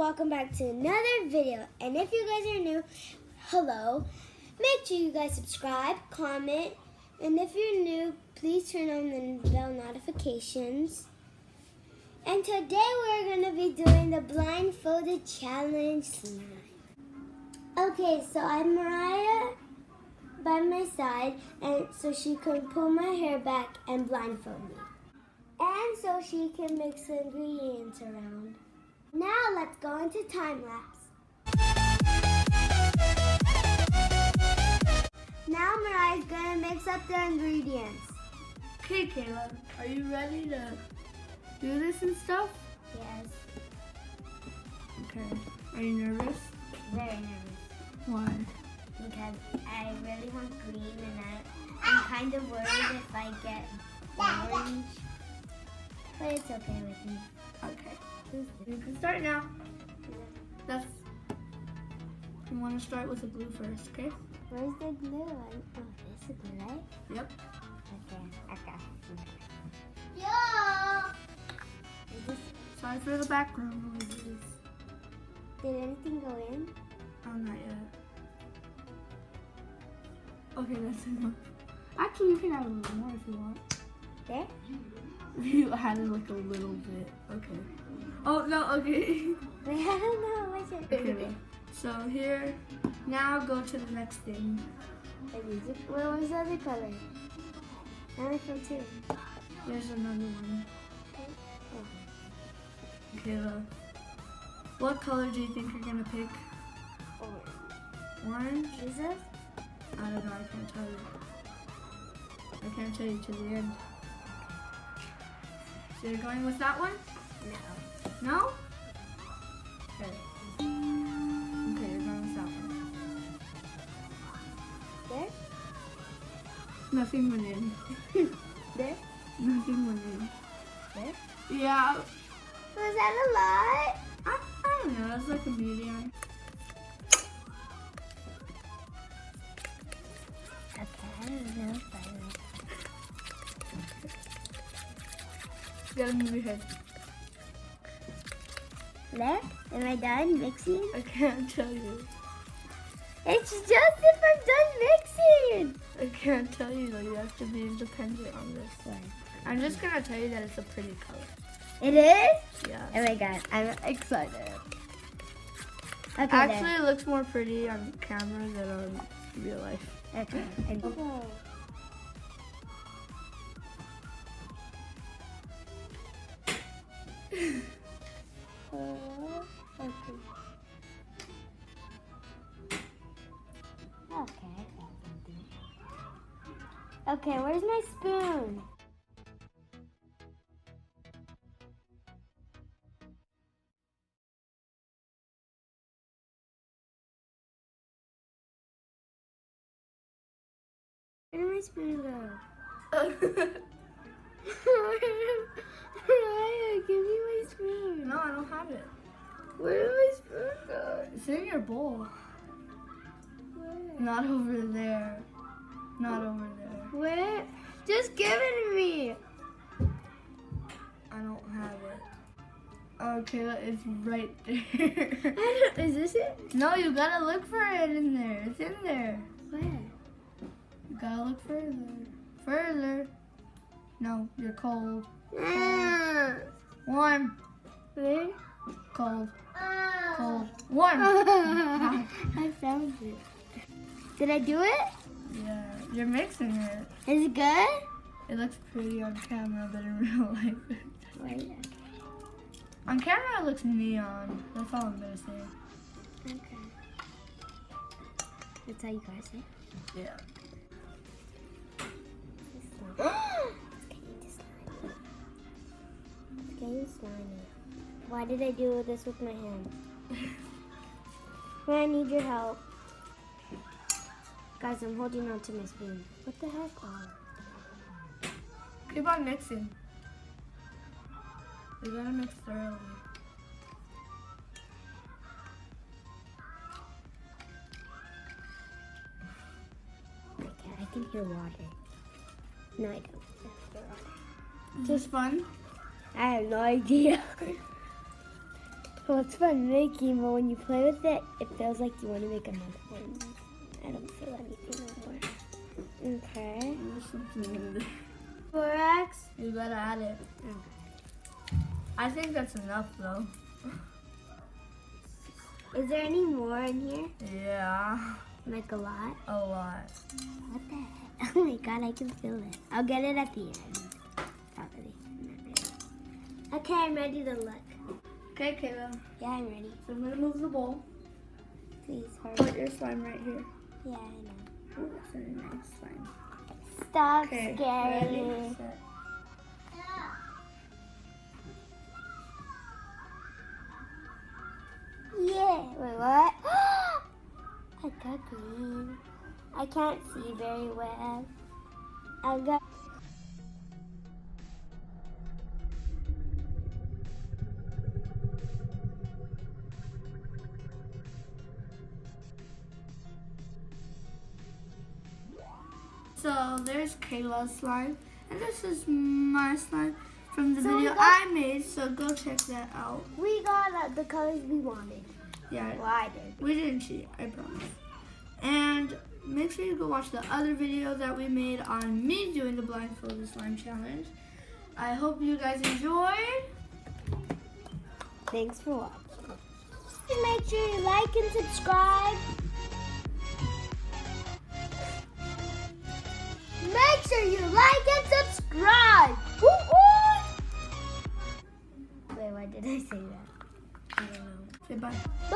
welcome back to another video. And if you guys are new, hello. Make sure you guys subscribe, comment, and if you're new, please turn on the bell notifications. And today we're going to be doing the blindfolded challenge slime. Okay, so I have Mariah by my side, and so she can pull my hair back and blindfold me. And so she can mix the ingredients around. Now let's go into time lapse. Now Mariah's gonna mix up the ingredients. Okay, Kayla, are you ready to do this and stuff? Yes. Okay. Are you nervous? Very nervous. Why? Because I really want green and I'm kind of worried if I get orange. But it's okay with me. Okay. You can start now. You want to start with the blue first, okay? Where's the blue one? Oh, this is blue, right? Yep. Okay. Yeah. Sorry for the background noises. Did anything go in? Oh, not yet. Okay, that's enough. Actually, you can add a little more if you want. There? You added like a little bit. Okay. Oh, no, okay. Wait, I don't know. What's it? Okay, so here, now go to the next thing. What was the other color? I only feel two. There's another one. Okay, what color do you think you're gonna pick? Orange? Is this? I don't know, I can't tell you. I can't tell you to the end. So you're going with that one? No. No? Okay. Okay, you're going with that one. There? Nothing went in. There? Nothing went in. There? Yeah. Was that a lot? I don't know, it's like a medium. Okay, I don't know. You gotta move your head. There? Am I done mixing? I can't tell you. It's just if I'm done mixing. I can't tell you though, you have to be independent on this. Why? I'm just gonna tell you that it's a pretty color. It is? Yeah. Oh my god, I'm excited. Okay, Actually, it looks more pretty on camera than on real life. Okay. Okay, where's my spoon? Where did my spoon go? Mariah, give me my spoon. No, I don't have it. Where did my spoon go? It's in your bowl. Where? Not over there. Not over there. Where? Just give it to me. I don't have it. Okay, it's right there. Is this it? No, you gotta look for it in there. It's in there. Where? You gotta look further. Further. No, you're cold. Warm. Where? Cold. Cold. Warm. I found it. Did I do it? Yeah, you're mixing it. Is it good? It looks pretty on camera, but in real life. Wait. On camera, it looks neon. That's all I'm gonna say. Okay. That's how you guys say? Yeah. It's getting slimy. Why did I do this with my hand? I need your help. Guys, I'm holding on to my spoon. What the heck? Oh. Keep on mixing. You gotta mix thoroughly. I can hear water. No, I don't. Is this fun? I have no idea. Well, it's fun making, but when you play with it, it feels like you want to make another one. I don't feel anything anymore. Okay. There's something in there. 4x. You gotta add it. I think that's enough though. Is there any more in here? Yeah. Like a lot? A lot. What the heck? Oh my god, I can feel it. I'll get it at the end. Probably. Okay, I'm ready to look. Okay, Kayla. Yeah, I'm ready. So I'm gonna move the bowl. Please hurry. Put your slime right here. Yeah, I know. Ooh, that's a nice slime. Stop Okay, scaring ready, me. set. Yeah. Wait, what? I got green. I can't see very well. I got. So there's Kayla's slime, and this is my slime from the So we video got- I made. So go check that out. We got the colors we wanted. Yeah, Well, I did. we didn't cheat, I promise. And make sure you go watch the other video that we made on me doing the blindfolded slime challenge. I hope you guys enjoyed. Thanks for watching. Make sure you like and subscribe. Make sure you like and subscribe. Woo-woo! Wait, why did I say that? I don't know. Say bye. Bye.